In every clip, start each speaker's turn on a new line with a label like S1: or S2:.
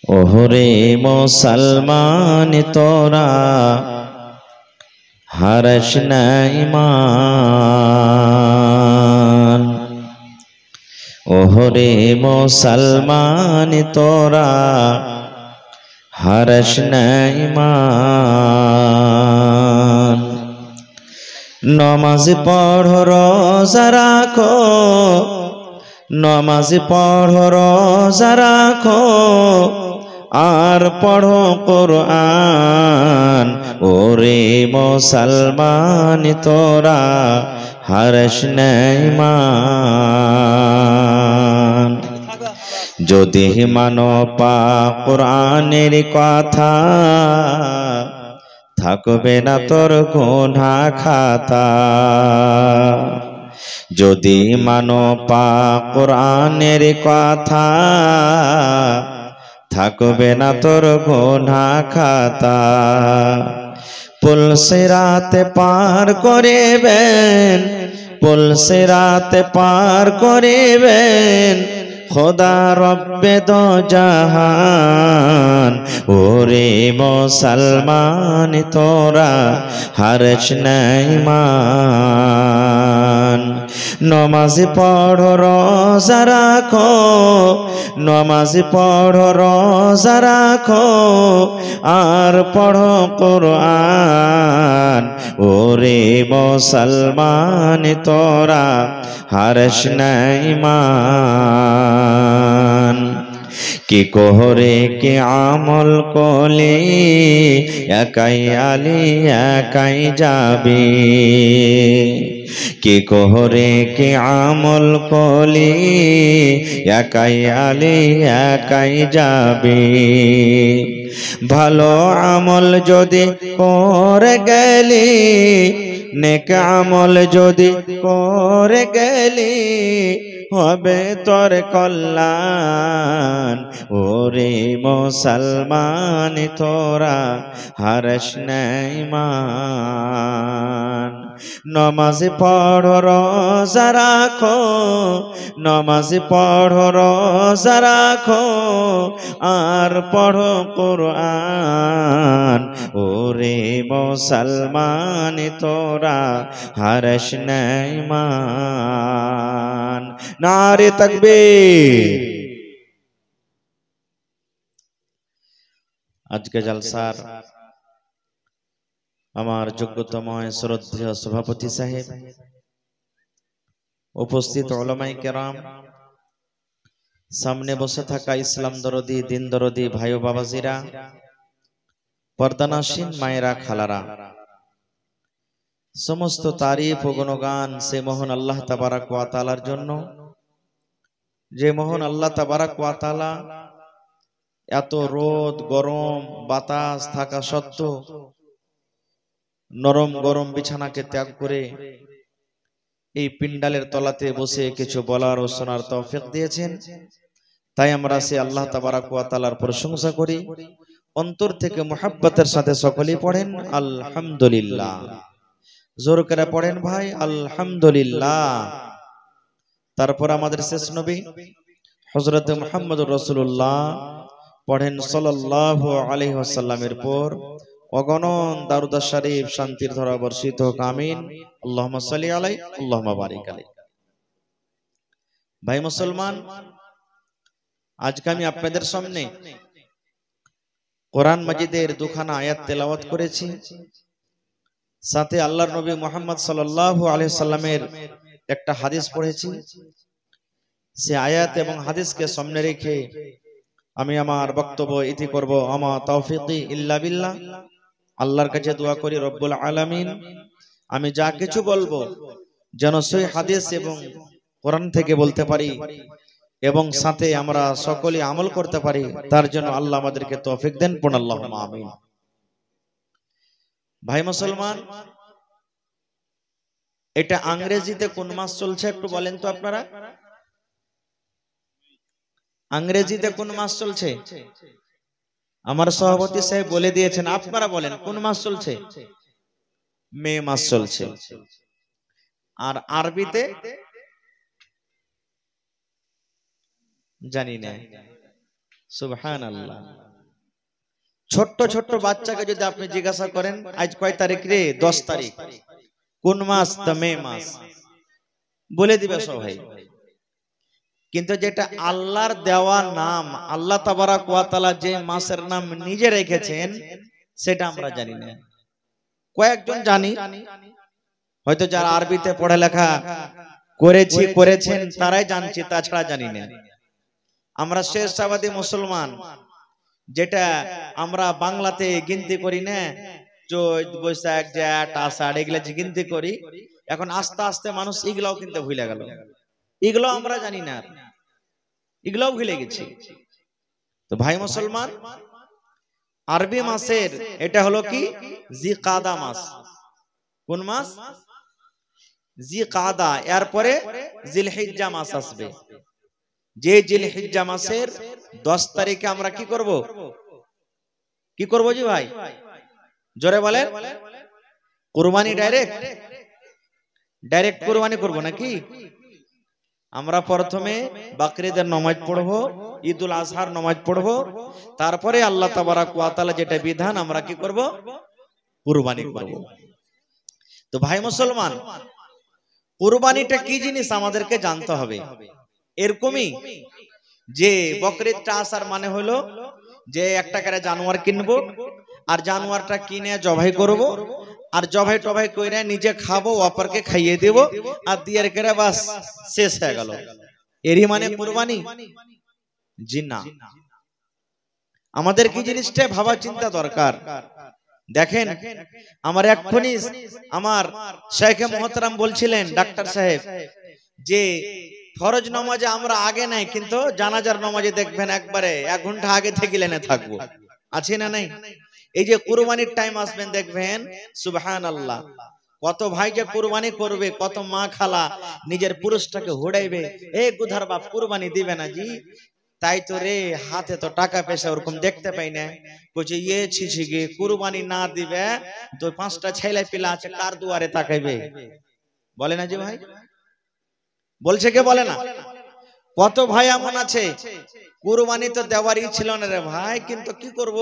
S1: ওহরে মুসলমান তোরা হারস না ঈমান। ওহরে মুসলমান তোরা হারস না ঈমান। নমাজ পড়ো রোজা রাখো, নমাজ পড়ো রোজা রাখো, আর পড়ো কুরআন। ওরে মুসলমান তোরা হারস না ঈমান। যদি মানো পাক কুরআনের কথা, থাকবে না তোর গুনাহ খাতা। যদি মানো পাক কুরআনের কথা, থাকবে না তোর গুনাহ খাতা। পুল সিরাতে পার করিবেন, পুল সিরাতে পার করিবেন খোদা রব্বে দো জাহান। ওরে মুসলমান তোরা হারস না ঈমান। নমাজ পড়ো রোজা রাখো, নমাজ পড়ো রোজা রাখো, আর পড়ো কুরআন। ওরে মুসলমান তোরা হারস না ঈমান। কি কোহরে কি আমল কোলে একাই আলী একাই যাবে। কি কোহরে কি আমল কোলে একাই আলী একাই যাবে। ভালো আমল যদি করে গেলি, নেক আমল যদি করে গেলি, হবে তোর কল্যাণ। ওরে মুসলমান তোরা হারস না ঈমান। নমাজ পড়ো রোজা রাখো, নমাজ পড়ো রোজা রাখো, আর পড়ো কুরআন। ওরে মুসলমান তোরা হারস না ঈমান। নারে তাকবীর। আজকে জলসার আমার যোগ্যতময় শ্রদ্ধেয় সভাপতি সাহেব, উপস্থিত উলামায়ে কেরাম, সামনে বসে থাকা ইসলাম দরদি দিন দরদি ভাই ও বাবাজিরা, পর্দানাসীন মায়েরা খালারা, সমস্ত তারিফ ও গুণগান সে মহান আল্লাহ তাবারক ওয়া তাআলার জন্য, যে মহান আল্লাহ তাবারক ওয়া তাআলা এত রোদ গরম বাতাস থাকা সত্ত্বেও নরম গরম বিছানাকে ত্যাগ করে এই পিন্ডালের তলাতে বসে কিছু বলার ও শোনার তৌফিক দিয়েছেন। তাই আমরা সে আল্লাহ তাবারক ওয়া তাআলার প্রশংসা করি, অন্তর থেকে মুহাব্বতের সাথে সকলেই পড়েন আলহামদুলিল্লাহ। জোর করে পড়েন ভাই আলহামদুলিল্লাহ। তারপর আমাদের শেষ নবী হযরত মুহাম্মদুর রাসূলুল্লাহ পড়েন সাল্লাল্লাহু আলাইহি ওয়াসাল্লামের পর অগণন দারুদ শরীফ শান্তির ধারা বর্ষিত হোক, আমিন। আল্লাহুম্মা সাল্লি আলাইহি আল্লাহুম্মা বারিক আলাইহি। ভাই মুসলমান, আজকে আমি আপনাদের সামনে কোরআন মাজিদের দুখানা আয়াত তেলাওয়াত করেছি, সাথে আল্লাহর নবী মুহাম্মদ সাল্লাল্লাহু আলাইহি সাল্লামের একটা হাদিস পড়েছি। সে আয়াত এবং হাদিসকে সামনে রেখে আমি আমার বক্তব্য ইতি করব। আমা তাওফিকি ইল্লা বিল্লাহ। আল্লাহর কাছে দোয়া করি রব্বুল আলামিন আমি যা কিছু বলবো যেন সেই হাদিস এবং কোরআন থেকে বলতে পারি এবং সাথে আমরা সকলে আমল করতে পারি, তার জন্য আল্লাহ আমাদেরকে তৌফিক দেন। পড়ুন আল্লাহুম্মা আমিন। ভাই মুসলমান, এটা ইংরেজিতে কোন মাস চলছে একটু বলেন তো আপনারা? ইংরেজিতে কোন মাস চলছে? আমার সভাপতি সাহেব বলে দিয়েছেন, আপনারা বলেন কোন মাস চলছে? মে মাস চলছে। আর আরবিতে জানি না, সুবহানাল্লাহ। ছোট্ট ছোট্ট বাচ্চাকে যদি আপনি জিজ্ঞাসা করেন আজ কয় তারিখ রে, 10 তারিখ, কোন মাস? তো মে মাস, বলে দিবে সবাই। কিন্তু যেটা আল্লাহর দেওয়া নাম, আল্লাহ তাবারাক ওয়া তাআলা যে মাসের নাম নিজে রেখেছেন সেটা আমরা জানি না। কয়েকজন জানি, হয়তো যারা আরবিতে পড়ালেখা করেছেন তারাই জানছি, তাছাড়া জানি না। আমরা শেষাবাদী মুসলমান, যেটা আমরা বাংলাতে গিনতি করি না, চৈত বৈশাখ জ্যৈষ্ঠ আষাঢ় এগুলা যে গিনতি করি, এখন আস্তে আস্তে মানুষ এগুলাও কিন্তু ভুলে গেল। এগুলো আমরা জানি না, এগুলাও ভুলে গেছি। তো ভাই মুসলমান, আরবি মাসের এটা হলো কি জিকাদা মাস। কোন মাস? জিকাদা। এরপরে জিলহিজ্জা মাস আসবে। যে জিলহিজ্জা মাসের 10 তারিখে আমরা কি করব? কি করব জি ভাই? জোরে বলেন। কুরবানি ডাইরেক্ট কুরবানি করব নাকি? আমরা প্রথমে বকরিদের নামাজ পড়বো, ঈদুল আজহার নামাজ পড়বো, তারপরে আল্লাহ তাবারাক ওয়া তাআলা যেটা বিধান আমরা কি করব? কুরবানি করব। তো ভাই মুসলমান, কুরবানিটা কি জিনিস আমাদেরকে জানতে হবে। এরকমই যে বকরিদটা আসার মানে হলো যে একটা করে জানোয়ার কিনবো, আর জানোয়ারটা কিনে জবাই করব, আর জবাই টবাই কইরা নিজে খাবো, অপরকে খাইয়ে দেব, আর দিয়ে করে বাস শেষ হয়ে গেল। এরই মানে কুরবানি? জি না। আমাদের কি জিনিসটা ভাবা চিন্তা দরকার। দেখেন, আমার এক্ষুনি আমার শেখ মুহতারাম বলছিলেন, ডাক্তার সাহেব, যে ফরজ নামাজে আমরা আগে নাই, কিন্তু জানাজার নামাজে দেখবেন একবারে 1 ঘন্টা আগে থেকে লেনে থাকবো, আছে না নাই? এই যে কুরবানির টাইম আসবেন দেখবেন, সুবহানাল্লাহ, কত ভাই যে কুরবানি করবে, কত মা খালা নিজের পুরুষটাকে হুড়াইবে, এ গুধার বাপ কুরবানি দিবে না জি, তাই তো রে, হাতে তো টাকা পয়সা ওরকম দেখতে পাই না, কইছে ইয়ে ছিছি গে, কুরবানি না দিবে তো 5টা ছেলে পিলা আছে, কার দুয়ারে তাকাইবে? বলে না জি ভাই, বলছে কে? বলে না? কত ভাই এমন আছে কুরবানি তো দেওয়ারই ছিল না রে ভাই, কিন্তু কি করব,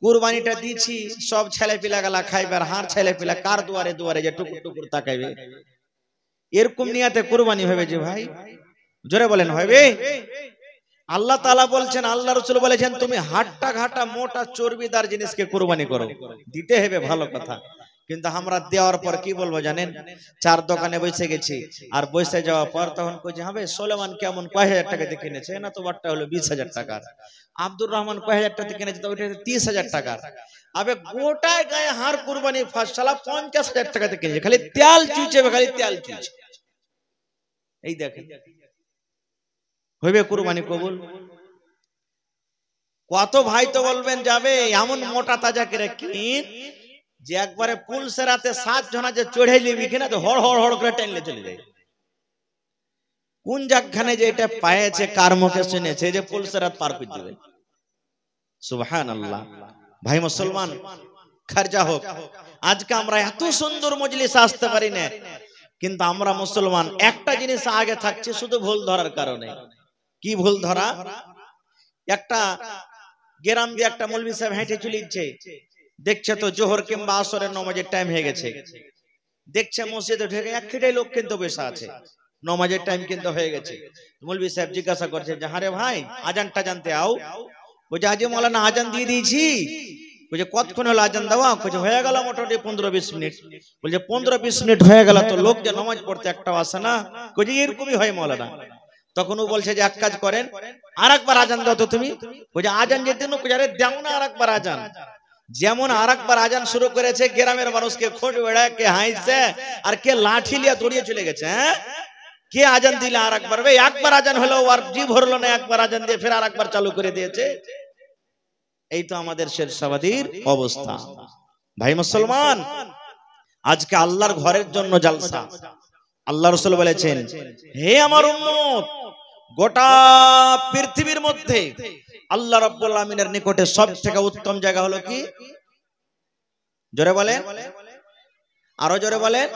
S1: কুরবানিটা দিছি, সব ছেলে পিলা গালা খাইবে, আর হার ছেলে পিলা কার দুয়ারে দুয়ারে যে টুকুর টুকুর তাকাইবে, এরকম নিয়াতে কুরবানি হবে যে ভাই? জোরে বলেন হবে? আল্লাহ তাআলা বলছেন, আল্লাহ রাসূল বলেছেন, তুমি হাট্টা ঘাটা মোটা চর্বিদার জিনিসকে কুরবানি করো, দিতে হবে, ভালো কথা। কিন্তু আমরা দেওয়ার পর কি বলবো জানেন? 4 দোকানে বসে গেছি, আর বসে যাওয়ার পর তখন কইছে, হবে সুলেমান কেমন কয় হাজার টাকা দিয়ে কিনেছে, না তো বারটা হলো 20,000 টাকার, আব্দুর রহমান কয় হাজার টাকা দিয়ে কিনেছে, তো ওইটা 30,000 টাকার। আবে গোটায় গায়ে হার কুরবানি ফার্স্ট সালা 50,000 টাকা দিয়ে কিনেছে, খালি তেল চুইছে, খালি তেল চুইছে। এই দেখেন, হইবে কুরবানি কবুল? কত ভাই তো বলবেন যাবে এমন মোটা তাজা করে কিন যে একবারে পুল সেরাতে 7 জনা যে চড়ে নিবি কিনা তো হড় হড় হড় করে টেনলে চলে যায়। কোন জায়গাখানে যে এটা পায়েছে, কার মুখে শুনেছে যে পুল সেরাত পার করে দিবে? সুবহানাল্লাহ। ভাই মুসলমান, খারজা হোক, আজকে আমরা এত সুন্দর মজলিস আসতে পারি না, কিন্তু আমরা মুসলমান একটা জিনিস আগে থাকছে, শুধু ভুল ধরার কারণে। কি ভুল ধরা? একটা গ্রাম দিয়ে একটা মৌলভী সাহেব হেঁটে চলেছে, দেখছে তো জোহর কিংবা আসরের নামাজের টাইম হয়ে গেছে, দেখছে মসজিদে ঢুকে একটাই লোক কিন্তু বসে আছে, নামাজের টাইম কিন্তু হয়ে গেছে। মৌলভী সাহেব জিজ্ঞাসা করছে যে, হ্যাঁ রে ভাই, আজানটা জানতে আও? বলছে, আজ মাওলানা আজান দিয়ে দিয়েছি। বলছে, কতক্ষণ হলো আজান দেওয়া? বলছে, হয়ে গেল মোটামুটি 15-20 মিনিট। বলছে, 15-20 মিনিট হয়ে গেল, তো লোক যে নামাজ পড়তে একটাও আসে না? বলছে, এরকমই হয় মাওলানা। তখন ও বলছে যে, এক কাজ করেন, আরেকবার আজান দাও তো তুমি। বলছে, আজান যেতে দেও না, আরেকবার আজান। যেমন আরেকবার আজান শুরু করেছে, গ্রামের মানুষকে খোঁজ বেড়ায়, কে হাইছে আর কে লাঠি লিয়া দৌড়িয়ে চলে গেছে। হ্যাঁ, কে আজান দিলে আরেকবার? একবার আজান হলো, আর জি ভরলো না, একবার আজান দিয়ে ফের আরেকবার চালু করে দিয়েছে। এই তো আমাদের শেরশাবাদীর অবস্থা। ভাই মুসলমান, আজকে আল্লাহর ঘরের জন্য জালসা। আল্লাহ রাসূল বলেছেন, হে আমার উম্মত, গোটা পৃথিবীর মধ্যে আল্লাহ রাব্বুল আমিনের নিকটে সবথেকে উত্তম জায়গা হলো কি? জোরে বলেন, আরো জোরে বলেন।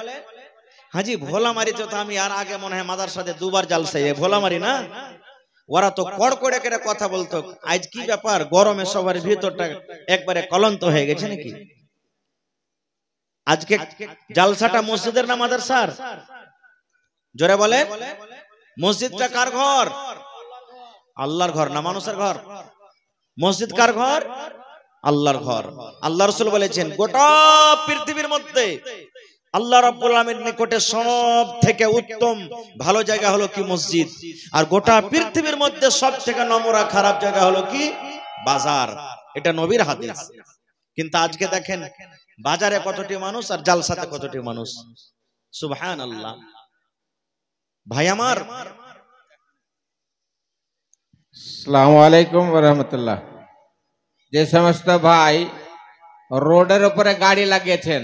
S1: হাজি ভোলামারিতে তো আমি আর আগে মনে হয় মাদারসাতে 2 বার জালসা, ভোলামারি না? ওরা তো কড়কড়ে করে কথা বলতো, আজ কি ব্যাপার গরমে সবার ভিতরটা একবারে কলন্ত হয়ে গেছে নাকি? আজকে জালসাটা মসজিদের না মাদ্রাসার? জোরে বলে। মসজিদটা কার ঘর? আল্লাহর ঘর না মানুষের ঘর? মসজিদ কার ঘর? আল্লাহর ঘর। আল্লাহ রাসূল বলেছেন গোটা পৃথিবীর মধ্যে আল্লাহ রাব্বুল আলামিনের নিকটে সব থেকে উত্তম ভালো জায়গা হলো কি? মসজিদ। আর গোটা পৃথিবীর মধ্যে সব থেকে নোংরা খারাপ জায়গা হলো কি? বাজার। এটা নবীর হাদিস। কিন্তু আজকে দেখেন বাজারে কতটি মানুষ আর জালসাতে কতটি মানুষ। সুবহানাল্লাহ। ভাই আমার,
S2: আসসালামু আলাইকুম ওয়া রাহমাতুল্লাহ। যে সমস্ত ভাই রোডের উপরে গাড়ি লাগিয়েছেন,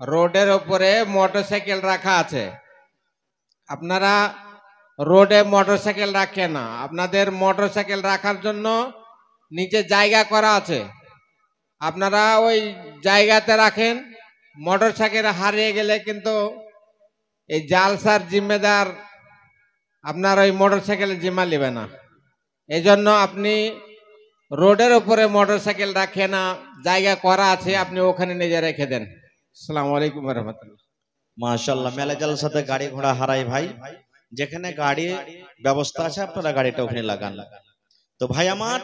S2: রোডের উপরে মোটরসাইকেল রাখা আছে, আপনারা রোডে মোটরসাইকেল রাখেন না। আপনাদের মোটরসাইকেল রাখার জন্য নিচে জায়গা করা আছে, আপনারা ওই জায়গাতে রাখেন। মোটরসাইকেল হারিয়ে গেলে কিন্তু এই জালসার জিম্মেদার আপনার ওই মোটরসাইকেলের জিম্মা নেবে না। এই জন্য আপনি রোডের উপরে মোটরসাইকেল রাখেন না, জায়গা করা আছে, আপনি ওখানে নিজে রেখে দেন। আসসালামু আলাইকুম ওয়া রাহমাতুল্লাহ।
S1: মাশাআল্লাহ। মেলা জালসাতে গাড়ি ঘোড়া হারাই ভাই, যেখানে গাড়ি ব্যবস্থা আছে আপনারা গাড়িটা ওখানে লাগান। তো ভাই আমার,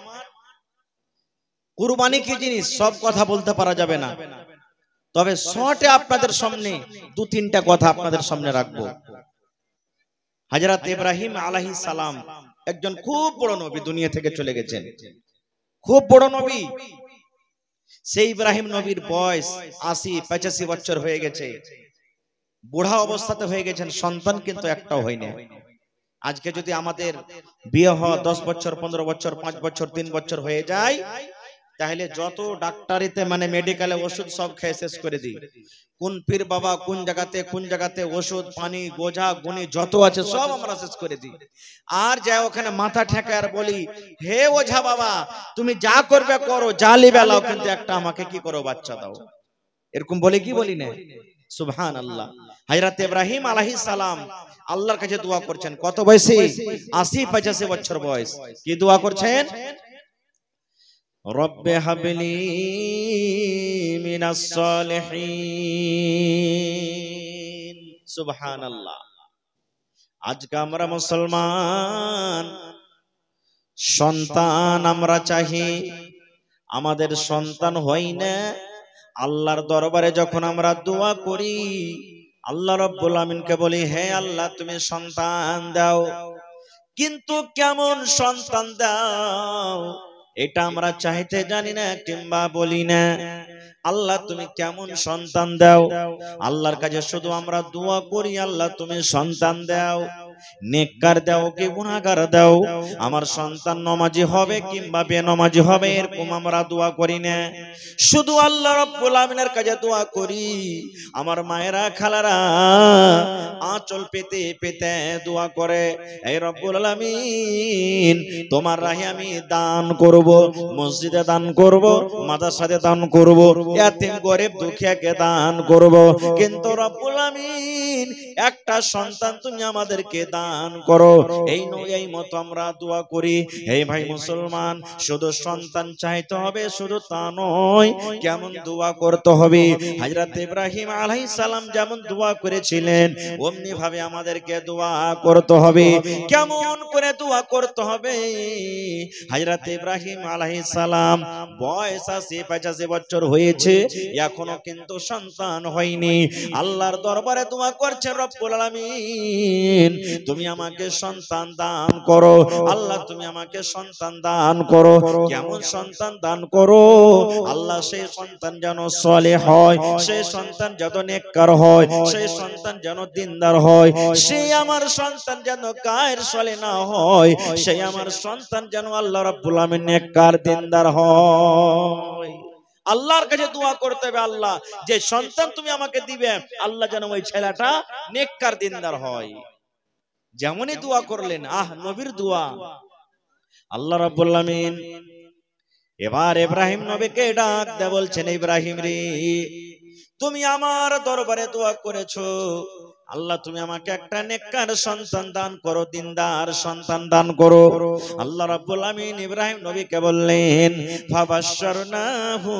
S1: কুরবানি কি জিনিস সব কথা বলতে পারা যাবে না, তবে শর্টে আপনাদের সামনে দু তিনটা কথা আপনাদের সামনে রাখবো। হযরত ইব্রাহিম আলাইহিস সালাম একজন খুব বড় নবী, দুনিয়া থেকে চলে গেছেন, খুব বড় নবী। সেই ইব্রাহিম নবীর বয়স ৮০-৮৫ বছর হয়ে গেছে, বুড়া অবস্থাতে হয়ে গেছেন, সন্তান কিন্তু একটাও হয়নি। আজকে যদি আমাদের বিয়ে হয় 10 বছর 15 বছর 5 বছর 3 বছর হয়ে যায়, তাহলে যত ডাক্তারিতে মানে মেডিকেলে ওষুধ সব খেয়ে শেষ করে দিই। কোন পীর বাবা কোন জায়গাতে ওষুধ পানি গোজা গুনি যত আছে সব আমরা শেষ করে দিই। আর যাই ওখানে মাথা ঠেকে আর বলি, হে ওঝা বাবা তুমি যা করবে করো, যা লিবে লাও, কিন্তু একটা আমাকে কি করো বাচ্চা দাও। এরকম বলি কি বলি না? সুবহানাল্লাহ। হযরত ইব্রাহিম আলাইহিস সালাম আল্লাহর কাছে দোয়া করছেন, কত বয়সে? ৮০-৮৫ বছর বয়স। কি দোয়া করছেন? রব্বে হাবলি মিনাস সালিহিন। সুবহানাল্লাহ। আজকে আমরা মুসলমান, সন্তান আমরা চাহি, আমাদের সন্তান হয় না। আল্লাহর দরবারে যখন আমরা দোয়া করি, আল্লাহ রাব্বুল আমিনকে বলি, হে আল্লাহ তুমি সন্তান দাও, কিন্তু কেমন সন্তান দাও এটা আমরা চাইতে জানি না কিংবা বলি না। আল্লাহ তুমি কেমন সন্তান দাও, আল্লাহর কাছে শুধু আমরা দোয়া করি, আল্লাহ তুমি সন্তান দাও, নেককার দাও কি গুনাহগার দাও, আমার সন্তান নামাজি হবে কিংবা বেনামাজি হবে এরকম আমরা দোয়া করি না। শুধু আল্লাহ রাব্বুল আমিনের কাছে দোয়া করি। আমার মায়েরা খালারা আঁচল পেতে পেতে দোয়া করে, হে রব্বুল আলামিন তোমার রাহে আমি দান করব, মসজিদে দান করব, মাদ্রাসাতে দান করব, ইয়াতিম গরিব দুঃখীকে দান করব, কিন্তু রব্বুল আমিন একটা সন্তান তুমি আমাদেরকে দান করো। এই মতো আমরা দোয়া করি। এই ভাই মুসলমান, শুধু সন্তান চাইতে হবে শুধু তা নয়, কেমন দোয়া করতে হবে। হযরত ইব্রাহিম আলাইহিস সালাম যেমন দোয়া করেছিলেন অমনি ভাবে আমাদেরকে দোয়া করতে হবে। কেমন করে দোয়া করতে হবে? হযরত ইব্রাহিম আলাইহিস সালাম বয়স ৮০-৮৫ বছর হয়েছে, এখনো কিন্তু সন্তান হয়নি। আল্লাহর দরবারে দোয়া করছে, রব্বুল আলামিন তুমি আমাকে সন্তান দান করো, আল্লাহ তুমি আমাকে সন্তান দান করো। কেমন সন্তান দান করো? আল্লাহ সেই সন্তান যেন সালেহ হয়, সেই সন্তান যেন নেককার হয়, সেই সন্তান যেন দিনদার হয়, সেই আমার সন্তান যেন কায়ের সালেহ না হয়, সেই আমার সন্তান যেন আল্লাহ রাব্বুল আমিন নেককার দিনদার হয়। আল্লাহর কাছে দোয়া করতে হবে, আল্লাহ যে সন্তান তুমি আমাকে দিবে, আল্লাহ যেন ওই ছেলেটা নেককার দিনদার হয়। যেমনই দোয়া করলেন, নবীর দোয়া। আল্লাহ রাব্বুল আমিন এবার ইব্রাহিম নবীকে ডাক দিয়ে বলছেন, ইব্রাহিম রে তুমি আমার দরবারে দোয়া করেছো, আল্লাহ তুমি আমাকে একটা নেককার সন্তান দান করো, দিনদার সন্তান দান করো। আল্লাহ রাব্বুল আমিন ইব্রাহিম নবীকে বললেন ফাবাশশারনাহু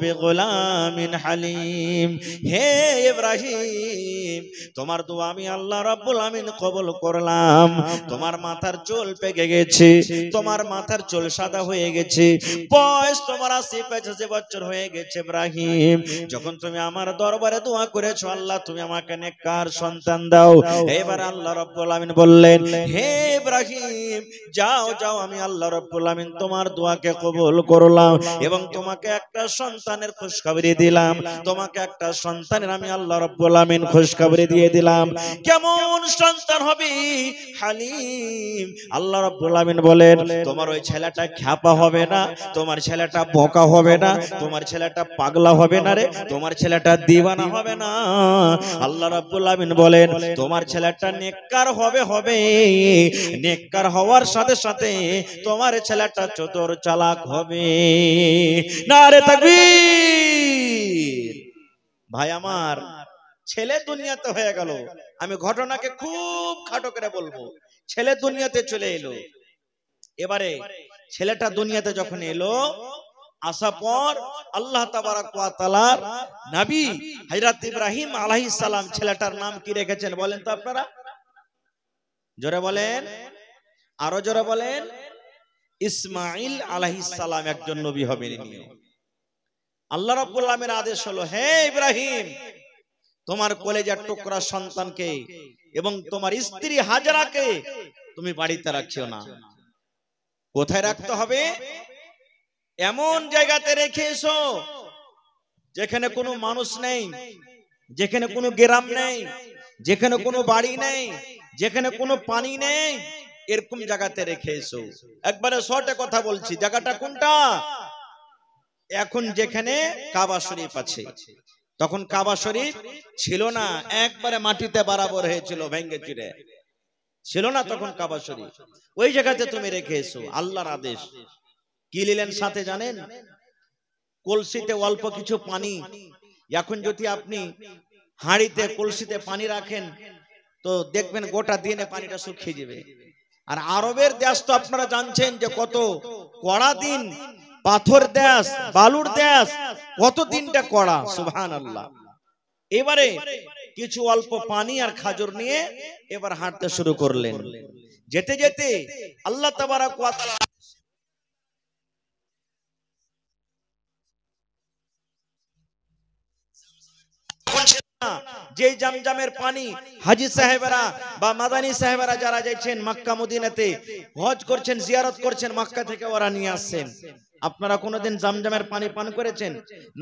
S1: বিগুলামিন হালিম, হে ইব্রাহিম তোমার দোয়া আমি আল্লাহ রাব্বুল আমিন কবুল করলাম। তোমার মাথার চুল পেকে গেছে, তোমার মাথার চুল সাদা হয়ে গেছে, বয়স তোমার ৮০-৮৫ বছর হয়ে গেছে ইব্রাহিম। যখন তুমি আমার দরবারে দোয়া করেছো আল্লাহ তুমি আমাকে নেককার সন্তান দাও। এবার আল্লাহ রাব্বুল আমিন বললেন হে ইব্রাহিম যাও যাও, আমি আল্লাহ রাব্বুল আমিন তোমার দোয়াকে কবুল করলাম এবং তোমাকে একটা সন্তানের খুশখবরি দিলাম। তোমাকে একটা সন্তানের আমি আল্লাহ রাব্বুল আমিন খুশখবরি দিয়ে দিলাম। কেমন সন্তান হবে? হালিম। আল্লাহ রাব্বুল আমিন বলেন তোমার ওই ছেলেটা খ্যাপা হবে না, তোমার ছেলেটা বোকা হবে না, তোমার ছেলেটা পাগলা হবে না রে, তোমার ছেলেটা দিওয়ানা হবে না। আল্লাহ রাব্বুল আমিন বলেন তোমার ছেলেটা নেককার হবে, নেককার হওয়ার সাথে সাথে তোমার ছেলেটা চতুর চালাক হবে। নারে তাকবীর। ভাই আমার, ছেলে দুনিয়াতে হয়ে গেল। আমি ঘটনাকে খুব খাটো করে বলবো। ছেলে দুনিয়াতে চলে এলো। এবারে ছেলেটা দুনিয়াতে যখন এলো, আসার পর আল্লাহ তাবারাক ওয়া তাআলার নবী হযরত ইব্রাহিম আলাইহিস সালাম ছেলেটার নাম কি রেখেছেন বলেন তো আপনারা? জোরে বলেন, আরো জোরে বলেন। ইসমাঈল আলাইহিস সালাম একজন নবী হবেন। আল্লাহ রাব্বুল আলামিনের আদেশ হলো হে ইব্রাহিম তোমার কলেজার টুকরা সন্তানকে এবং তোমার স্ত্রী হাজরাকে তুমি বাড়িতে রাখিও না। কোথায় রাখতে হবে? এমন জায়গাতে রেখে এসো যেখানে কোনো মানুষ নেই, যেখানে কোনো গ্রাম নেই, যেখানে কোনো বাড়ি নেই, যেখানে কোনো পানি নেই, এরকম জায়গাতে রেখে এসো। একবারে শর্টে কথা বলছি, জায়গাটা কোনটা? এখন যেখানে কাবা শরীফ আছে, তখন কাবা শরীফ ছিল না, একবারে মাটিতে বরাবর হয়েছিল, ভেঙে চিরে ছিল না তখন কাবা শরীফ। ওই জায়গাতে তুমি রেখে এসো। আল্লাহর আদেশ। কি নিলেন সাথে জানেন? কলসিতে অল্প কিছু পানি। এখন যদি আপনি হাঁড়িতে কলসিতে পানি রাখেন তো দেখবেন গোটা দিনে পানিটা শুকিয়ে যাবে। আর আরবের দেশ তো আপনারা জানছেন যে কত কড়া দিন, পাথর দেশ, বালুর দেশ, কত দিনটা কড়া। সুবহানাল্লাহ। এবারে কিছু অল্প পানি আর খাজুর নিয়ে এবার হাঁটতে শুরু করলেন। যেতে যেতে আল্লাহ তাবারাক ওয়া তাআলা যে জামজামের পানি হাজী সাহেবেরা বা মাদানী সাহেবেরা যারা যাচ্ছেন মক্কা মদিনাতে হজ করছেন, জিয়ারত করছেন, মক্কা থেকে ওরা নিয়ে আসছেন। আপনারা কোনোদিন জামজামের পানি পান করেছেন?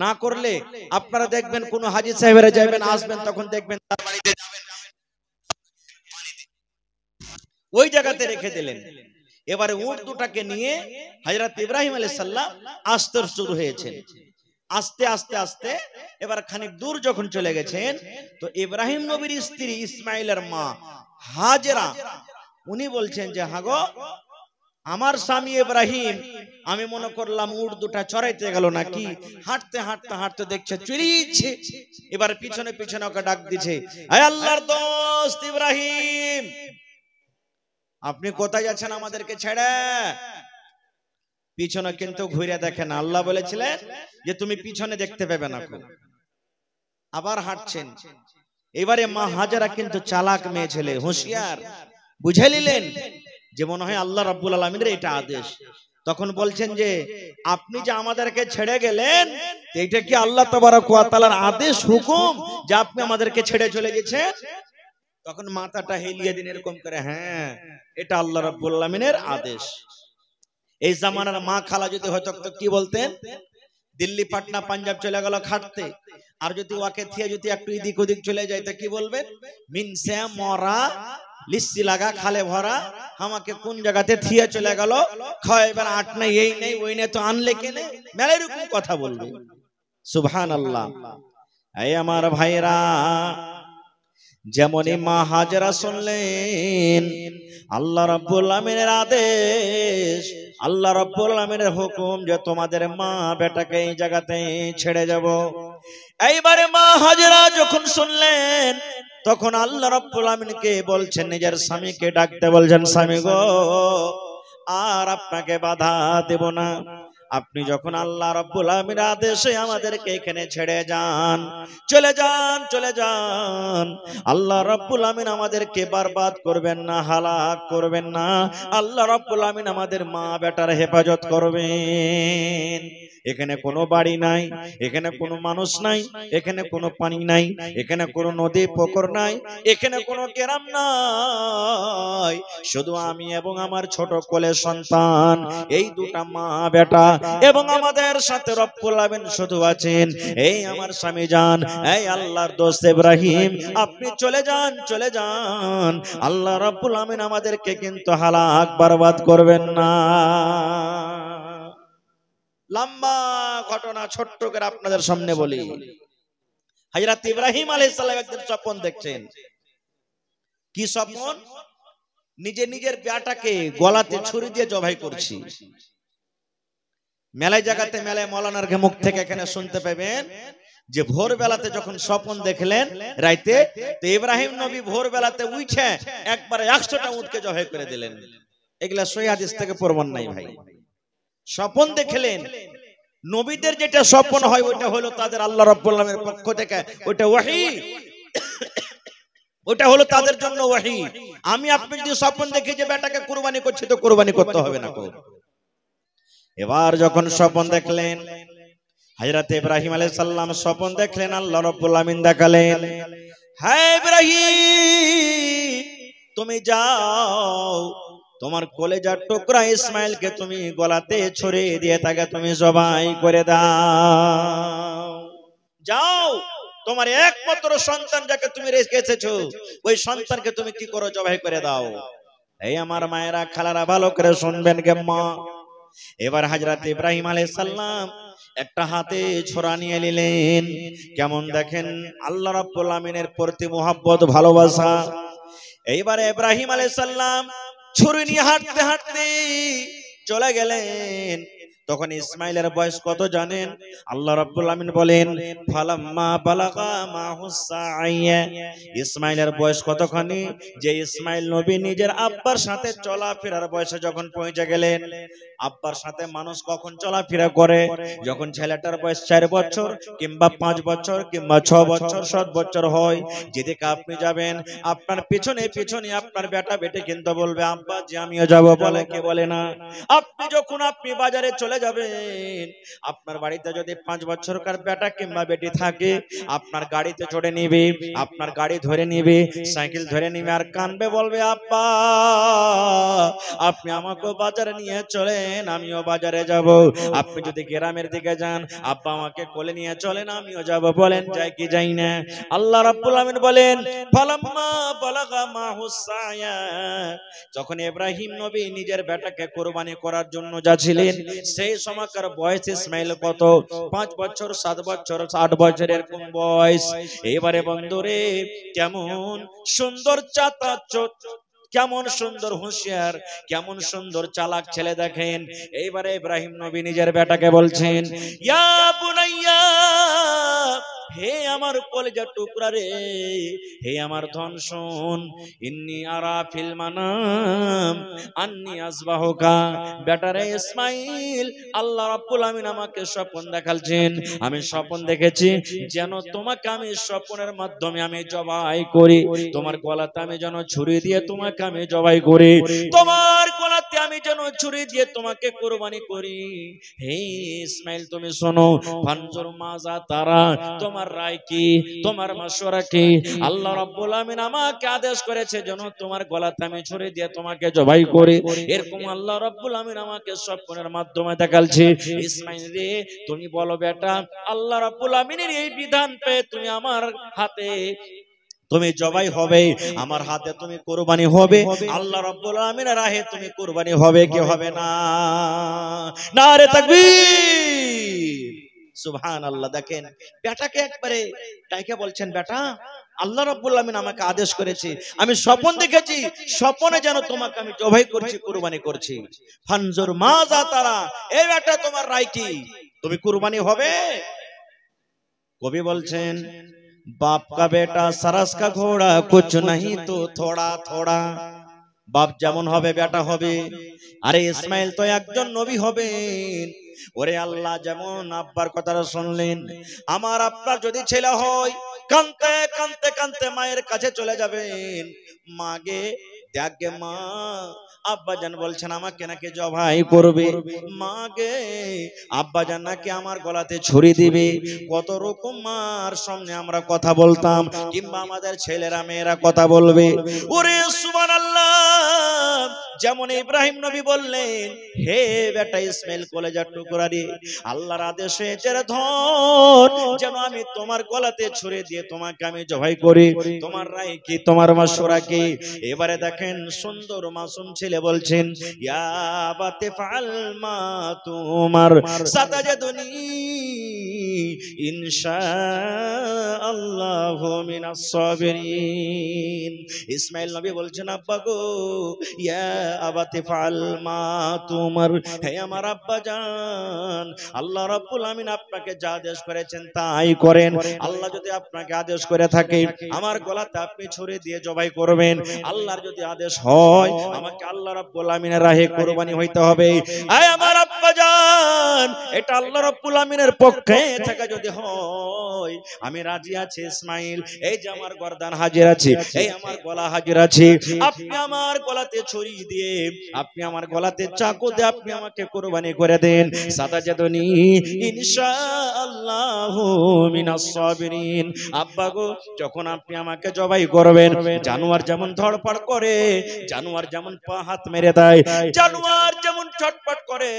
S1: না করলে আপনারা দেখবেন কোন হাজী সাহেবেরা যাবেন, আসবেন, তখন দেখবেন তার বাড়িতে যাবেন, ওই জায়গাতে রেখে দিলেন। এবারে উট দুটাকে নিয়ে হযরত ইব্রাহিম আলাইহিস সালাম আসতে শুরু হয়েছেন। আস্তে আস্তে আস্তে এবার খানিক দূর যখন চলে গেছেন তো ইব্রাহিম নবীর স্ত্রী ইসমাইলের মা হাজেরা উনি বলছেন যে হাগো আমার স্বামী ইব্রাহিম, আমি মনে করলাম উট দুটা চড়াইতে গেল নাকি, হাঁটতে হাঁটতে হাঁটতে দেখছে চড়িয়েছে। এবার পিছনে পিছনে ওকে ডাক দিছে, হে আল্লাহর দোস্ত ইব্রাহিম, আপনি কোথায় যাচ্ছেন আমাদেরকে ছেড়ে? পিছনে কিন্তু ঘুরে দেখেন। আল্লাহ বলেছিলেন যে তুমি পিছনে দেখতে পাবে না। আবার হাঁটছেন। এবারে মা হাজেরা কিন্তু চালাক মেয়ে ছেলে, হুঁশিয়ার, বুঝে নিলেন যে মনে হয় আল্লাহ রাব্বুল আলামিনের এটা আদেশ। তখন বলছেন যে আপনি যে আমাদেরকে ছেড়ে গেলেন, এইটা কি আল্লাহ তাবারাক ওয়া তাআলার আদেশ, হুকুম যে আপনি আমাদেরকে ছেড়ে চলে গেছেন? তখন মাথাটা হেলিয়ে দিন এরকম করে, হ্যাঁ এটা আল্লাহ রাব্বুল আলামিনের আদেশ। এই জামানার মা খালা যদি হয়তো তো কি বলতেন? দিল্লি, পাটনা, পাঞ্জাব চলে গেল খাটতে, আর যদি ওকে থিয়ে যদি একটু এদিক ওদিক চলে যায় তো কি বলবেন? মিনসে মরা লিস্সি লাগা খালে ভরা, আমাকে কোন জায়গাতে থিয়ে চলে গেল, খাওয়াইবার আট নেই, এই নেই, ওই নেই, তো আনলে কেনে, মেলা এরকম কথা বলবে। সুবহানাল্লাহ। এই আমার ভাইরা, যেমনই মা হাজেরা শুনলেন আল্লাহ রাব্বুল আমিনের আদেশ, আল্লাহ রাব্বুল আমিনের হুকুম যে তোমাদের মা বেটাকে এই জায়গাতে ছেড়ে যাব। এইবারে মা হাজেরা যখন শুনলেন তখন আল্লাহ রাব্বুল আমিনকে বলছেন, নিজের স্বামীকে ডাকতে বলছেন, স্বামী গো, আর আপনাকে বাধা দেব না। আপনি যখন আল্লাহ রাব্বুল আমিনের আদেশে আমাদেরকে এখানে ছেড়ে যান, চলে যান, চলে যান, আল্লাহ রাব্বুল আমিন আমাদেরকে বরবাদ করবেন না, হালাক করবেন না। আল্লাহ রাব্বুল আমিন আমাদের মা বেটার হেফাজত করবেন। এখানে কোনো বাড়ি নাই, এখানে কোনো মানুষ নাই, এখানে কোনো পানি নাই, এখানে কোনো নদী পুকুর নাই, এখানে কোনো গ্রাম নাই, শুধু আমি এবং আমার ছোট কোলের সন্তান, এই দুটা মা বেটা, এবং আমাদের সাথে রব্বুল আমিন শুধু আছেন এই আমার স্বামী জান, এই আল্লাহর দোস্ত ইব্রাহিম, আপনি চলে যান, চলে যান, আল্লাহ রব্বুল আমিন আমাদেরকে কিন্তু হালাক বরবাদ করবেন না। লম্বা ঘটনা ছোট্ট করে আপনাদের সামনে বলি। হযরত ইব্রাহিম আলাইহিস সালাম একদিন স্বপ্ন দেখছেন। কি স্বপ্ন? নিজের বেটাকে গলাতে ছুরি দিয়ে জবাই করছি। মেলায় জায়গাতে, মেলায় মৌলানার মুখ থেকে এখানে শুনতে পাবেন যে ভোর বেলাতে যখন স্বপ্ন দেখলেন রাইতে, তো ইব্রাহিম নবী ভোর বেলাতে উঠে একবারে 100টা উটকে জবাই করে দিলেন। এগুলা সহিহ হাদিস থেকে প্রমাণ নাই ভাই। স্বপ্ন দেখলেন, নবীদের যেটা স্বপ্ন হয় ওইটা হলো তাদের আল্লাহ রাব্বুল আলামিনের পক্ষ থেকে, ওইটা ওহী, ওটা হলো তাদের জন্য ওহী। আমি আপনি যদি স্বপ্ন দেখি যে বেটাকে কুরবানি করছি, তো কুরবানি করতে হবে না। এবার যখন স্বপ্ন দেখলেন, হযরত ইব্রাহিম আলাইহিস সালাম স্বপ্ন দেখলেন, আল্লাহ রাব্বুল আমিন দেখালেন, হে ইব্রাহিম, তুমি যাও, তোমার কলেজার টুকরা ইসমাইলকে তুমি গলাতে ছুরি দিয়ে তাকে তুমি জবাই করে দাও। যাও, তোমার একমাত্র সন্তান যাকে তুমি রেখে এসেছো, ওই সন্তানকে তুমি কি করো, জবাই করে দাও। এই আমার মায়েরা, খালারা, ভালো করে শুনবেন গে মা। এবার হযরত ইব্রাহিম আলাইহিস সালাম একটা হাতে ছোরা নিয়ে নিলেন। কেমন দেখেন আল্লাহ রাব্বুল আমিনের প্রতি মুহাব্বত, ভালোবাসা। এইবারে ইব্রাহিম আলাইহিস সালাম ছুরি নিয়ে হাঁটতে হাঁটতে চলে গেলেন। তখন ইসমাইলের বয়স কত জানেন? আল্লাহ রাব্বুল আমিন বলেন, ফালাম্মা বালাগা মাহুস সাইয়া, ইসমাইলের বয়স কতখানি? যে ইসমাইল নবী নিজের আব্বার সাথে চলাফেরার বয়সে যখন পৌঁছে গেলেন। আব্বার সাথে মানুষ কখন চলাফেরা করে? যখন ছেলেটার বয়স 4 বছর কিংবা 5 বছর কিংবা 6 বছর 7 বছর হয়। যেদিকে আপনি যাবেন, আপনার পিছনে পিছনে আপনার বেটা বেটে কিন্তু বলবে, আব্বা জি আমিও যাব, বলে কে বলে না? আপনি বাজারে চলে যাবেন, আপনার বাড়িতে যদি 5 বছরকার বেটা কিংবা বেটি থাকে, আপনার গাড়িতে চড়ে নিবে, আপনার গাড়ি ধরে নিবে, সাইকেল ধরে নিবে, আর কানবে, বলবে, আব্বা আপনি আমাকে বাজারে নিয়ে চলেন, আমিও বাজারে যাব। আপনি যদি গ্রামের দিকে যান, আব্বা আমাকে কোলে নিয়ে চলেন, আমিও যাব। বলেন যাই কি যাই না? আল্লাহ রাব্বুল আমিন বলেন, ফালাম্মা বালাগা মাহুস সায়া, যখন ইব্রাহিম নবী নিজের বেটাকে কুরবানি করার জন্য যাচ্ছিলেন, সেই সময়কার বয়স ইসমাইল কত? 5 বছর, 7 বছর, 8 বছর এরকম বয়স। এবারে বন্ধুরে, কেমন সুন্দর কেমন সুন্দর হুঁশিয়ার, কেমন সুন্দর চালাক ছেলে দেখেন। এইবারে ইব্রাহিম নবী নিজের বেটাকে বলছেন, ইয়া বুনাইয়া, হে আমার কলিজার টুকরা রে, হে আমার ধন শোন, ইন্নী আরা ফিল মানাম আন্নী আসবাহুকা। বেটারে ইসমাইল, আল্লাহ রাব্বুল আমিন আমাকে স্বপ্ন দেখালছেন, আমি স্বপ্ন দেখেছি যেন তোমাকে আমি স্বপ্নের মাধ্যমে আমি জবাই করি, তোমার গলাতে আমি যেন ছুরি দিয়ে তোমাকে আমি জবাই করি, তোমার গলাতে আমি যেন ছুরি দিয়ে তোমাকে কুরবানি করি। হে ইসমাইল, তুমি শোনো, ফানজুর মাজা তারা, তোমার রায় কি, তোমার মাশওয়ারা কি? আল্লাহ রাব্বুল আমিন আমাকে আদেশ করেছে যেন তোমার গলাতে আমি ছুরি দিয়ে তোমাকে জবাই করি। এরকম আল্লাহ রাব্বুল আমিন আমাকে স্বপ্নের মাধ্যমে দেখালছে। ইসমাইল রে, তুমি বলো বেটা, আল্লাহ রাব্বুল আমিনের এই বিধান পেয়ে তুমি আমার হাতে তুমি জবাই হবে, আমার হাতে তুমি কুরবানি হবে, আল্লাহ রাব্বুল আমিনের রাহে তুমি কুরবানি হবে কি হবে না? নারে তাকবীর, সুবহানাল্লাহ। দেখেন বেটাকে একবারে ডাইকে বলছেন, বেটা আল্লাহ রাব্বুল আমিন আমাকে আদেশ করেছে, আমি স্বপ্ন দেখেছি, স্বপ্নে যেন তোমাকে আমি জবাই করছি, কুরবানি করছি। ফানজুর মাজা তারা, এই বেটা তোমার রায় কি, তুমি কুরবানি হবে? কবি বলছেন, बाप का बेटा सरस का घोड़ा कुछ नहीं तो थोड़ा थोड़ा বাপ যেমন হবে বেটা হবে আরে ইসমাইল তো একজন নবী হবেন ওরে আল্লাহ যেমন আব্বার কথাটা শুনলেন আমার আব্বার যদি ছেলে হয় কাঁদতে কাঁদতে কাঁদতে মায়ের কাছে চলে যাবেন মাগে দেখে মা আব্বাজান বলছেন আমাকে নাকি জবাই করবে মাগে আব্বাজান নাকি আমার গলাতে ছুরি দিবে কত রকম মার সামনে আমরা কথা বলতাম কিংবা আমাদের ছেলেরা মেয়েরা কথা বলবে ওরে সুবহানাল্লাহ যেমন ইব্রাহিম নবী বললেন হে বেটা ইসমাইল কলেজার টুকরা রে আল্লাহর আদেশে ছেড়ে ধর যেন আমি তোমার গলাতে ছুরি দিয়ে তোমাকে আমি জবাই করি তোমার রায় কি তোমার মাশওয়ারা কি এবারে দেখেন সুন্দর মাসুম ছেলে বলছেন ইয়া বাতে ফাল মা তোমার সাতাজাদুনি ইনশাআল্লাহু মিনাস সাবিরিন ইসমাইল নবী বলছেন আব্বা গো ইয়া আবাতে ফাল মা তোমার হে আমার আব্বা জান আল্লাহ রাব্বুল আমিন আপনাকে যা আদেশ করেছেন তাই করেন আল্লাহ যদি আপনাকে আদেশ করে থাকে আমার গলাতে আপনি ছুরি দিয়ে জবাই করবেন আল্লাহর যদি আদেশ হয় আমাকে আল্লাহ রাব্বুল আমিনের রাহে কুরবানি হইতে হবে আয় আমার আব্বা জান এটা আল্লাহ রাব্বুল আমিনের পক্ষে থেকে যদি হয় আমি রাজি আছি ইসমাইল এই যে আমার গর্দান হাজির আছে এই আমার গলা হাজির আছে আপনি আমার গলাতে ছুরি দিয়ে আপনি আমার গলাতে চাকু দিয়ে আপনি আমাকে কুরবানি করে দেন সাতাজাদুনি ইনশাআল্লাহু মিনাস সাবিরিন আব্বা গো যখন আপনি আমাকে জবাই করবেন জানোয়ার যেমন ধড়ফড় করে জানোয়ার যেমন পা হাত মেরে দেয় জানোয়ার যেমন ছটফট করে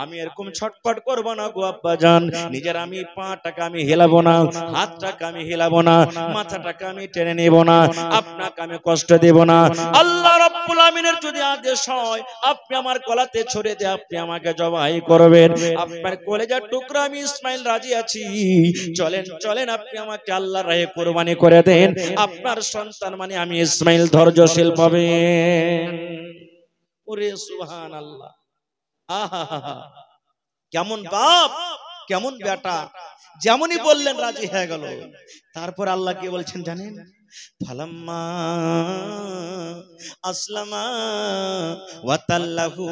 S1: আমি এরকম ছটফট করব না গো আব্বা জান নিজের আমি পাটাকে আমি হেলাবো না হাতটাকে আমি হেলাবো না মাথাটাকে আমি টেনে নেব না আপনাকে আমি কষ্ট দেব না আল্লাহ রাব্বুল আমিনের যদি আদেশ হয় আপনি আমার গলাতে ছুরি দিয়ে আপনি আমাকে জবাই করবেন আপনার কলেজার টুকরা আমি ইসমাইল রাজি আছি চলেন চলেন আপনি আমাকে আল্লাহর রাহে কুরবানি করে দেন আপনার সন্তান মানে আমি ইসমাইল ধৈর্যশীল পাবেন ওরে সুবহানাল্লাহ আহা কেমন বাপ কেমন বেটা যেমনই বললেন রাজি হয়ে গেল তারপর আল্লাহ কি বলছেন জানেন ফালাম্মা আসলামা ওয়া তাল্লাহু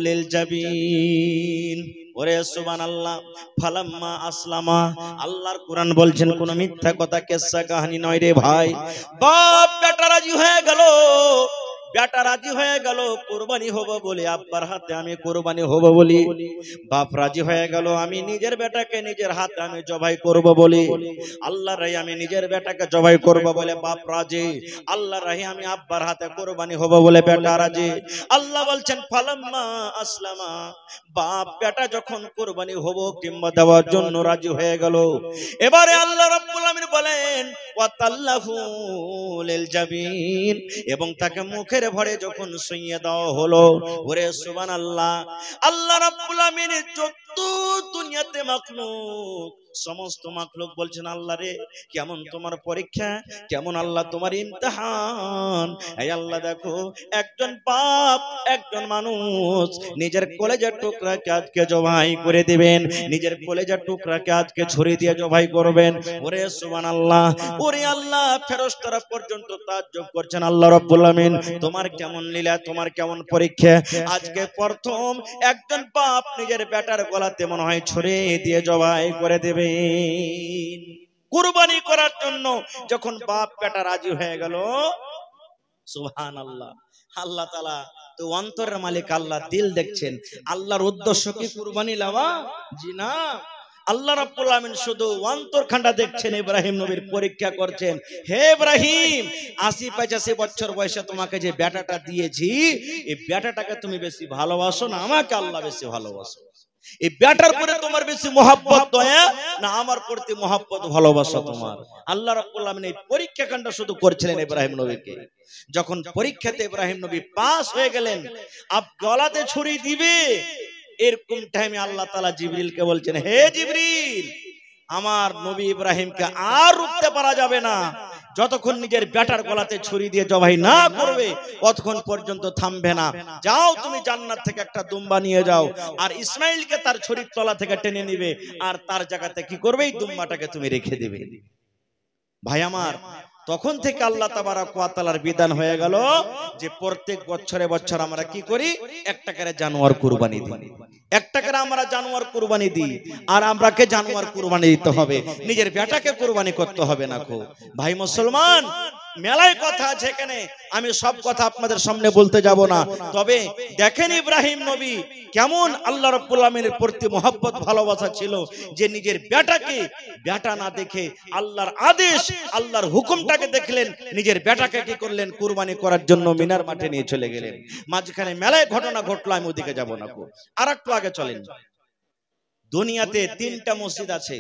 S1: লিল জাবিন ওরে সুবহানাল্লাহ ফালাম্মা আসলামা আল্লাহর কোরআন বলছেন কোন মিথ্যা কথা কিসসা কাহিনী নয় রে ভাই বাপ বেটা রাজি হয়ে গেল বেটা রাজি হয়ে গেল কুরবানি হব বলে আব্বার হাতে আমি কুরবানি হব বলি বাপ রাজি হয়ে গেল আমি নিজের বেটাকে নিজের হাতে আমি জবাই করব বলি আল্লাহর রাহে আমি নিজের বেটাকে জবাই করব বলে বাপ রাজি আল্লাহর রাহে আমি আব্বার হাতে কুরবানি হব বলে বেটা রাজি আল্লাহ বলছেন ফালাম্মা আসলামা বাপ বেটা যখন কুরবানি হব কিংবা দেওয়ার জন্য রাজি হয়ে গেল এবারে আল্লাহ রাব্বুল আমিন বলেন ওয়া তাল্লাহু লিল জাবিন এবং তাকে মুখে ভরে যখন শুইয়ে দেওয়া হলো ওরে সুবহানাল্লাহ আল্লাহ রাব্বুল আমিন যত দুনিয়াতে মাখলুক সমস্ত মাখলুক বলছেন আল্লাহ রে কেমন তোমার পরীক্ষা কেমন আল্লাহ তোমার ইমতিহান এই আল্লাহ দেখো একজন বাপ একজন মানুষ নিজের কলেজার টুকরাকে আজকে জবাই করে দিবেন নিজের কলেজার টুকরাকে আজকে ছুরি দিয়ে জবাই করবেন ওরে সুবহানাল্লাহ ওরে আল্লাহ ফেরেশতারা পর্যন্ত তাজ্জব করছেন আল্লাহ রাব্বুল আমিন তোমার কেমন লীলা তোমার কেমন পরীক্ষা আজকে প্রথম একজন বাপ নিজের বেটার গলাতে মনে হয় ছুরি দিয়ে জবাই করে দেবে কুরবানি করার জন্য যখন বাপ বেটা রাজি হয়ে গেল সুবহানাল্লাহ আল্লাহ তাআলা তো অন্তরের মালিক আল্লাহ দিল দেখছেন আল্লাহর উদ্দেশ্য কি কুরবানি লওয়া জি না আল্লাহ রাব্বুল আমিন শুধু অন্তরখান্ডা দেখছেন ইব্রাহিম নবীর পরীক্ষা করছেন হে ইব্রাহিম 80-85 বছর বয়সে তোমাকে যে বেটাটা দিয়েছি এই বেটাটাকে তুমি বেশি ভালোবাসো না আমাকে আল্লাহ বেশি ভালোবাসো এই বেটার পরে তোমার বেশি মহব্বত দয়া না আমার প্রতি মহব্বত ভালোবাসা তোমার আল্লাহ রাব্বুল আমিন এই পরীক্ষাকাণ্ড শুধু করছিলেন ইব্রাহিম নবীকে যখন পরীক্ষাতে ইব্রাহিম নবী পাস হয়ে গেলেন আব গলাতে ছুরি দিবে এরকম টাইমে আল্লাহ তাআলা জিবরিলকে বলছেন হে জিবরিল আমার নবী ইব্রাহিমকে আর রুখতে পারা যাবে না যতক্ষণ নিজের বেটার গলাতে ছুরি দিয়ে জবাই না করবে ততক্ষণ পর্যন্ত থামবে না। যাও তুমি জান্নাত থেকে একটা দুম্বা নিয়ে যাও, আর ইসমাইলকে তার ছুরির তলা থেকে টেনে নিবে, আর তার জায়গাতে কি করবে, এই দুম্বাটাকে তুমি রেখে দেবে। ভাই আমার, তখন থেকে আল্লাহ তাবারক ওয়া তাআলার বিধান হয়ে গেল যে প্রত্যেক বছরে বছর আমরা কি করি, একটা করে জানোয়ার কুরবানি দিই, একটা করে আমরা জানোয়ার কুরবানি দিই। আর আমরাকে জানোয়ার কুরবানি দিতে হবে, নিজের বেটাকে কুরবানি করতে হবে না। ভাই মুসলমান, মেলায় কথা আছে এখানে, আমি সব কথা আপনাদের সামনে বলতে যাব না। তবে দেখেন ইব্রাহিম নবী কেমন আল্লাহ রাব্বুল আলামিনের প্রতি মহব্বত ভালোবাসা ছিল, যে নিজের বেটাকে বেটা না দেখে আল্লাহর আদেশ আল্লাহর হুকুমটাকে দেখলেন, নিজের বেটাকে কি করলেন, কুরবানি করার জন্য মিনার মাঠে নিয়ে চলে গেলেন। মাঝখানে মেলায় ঘটনা ঘটলো, আমি ওদিকে যাব না। আর একটু আগে চলেন। দুনিয়াতে 3টা মসজিদ আছে,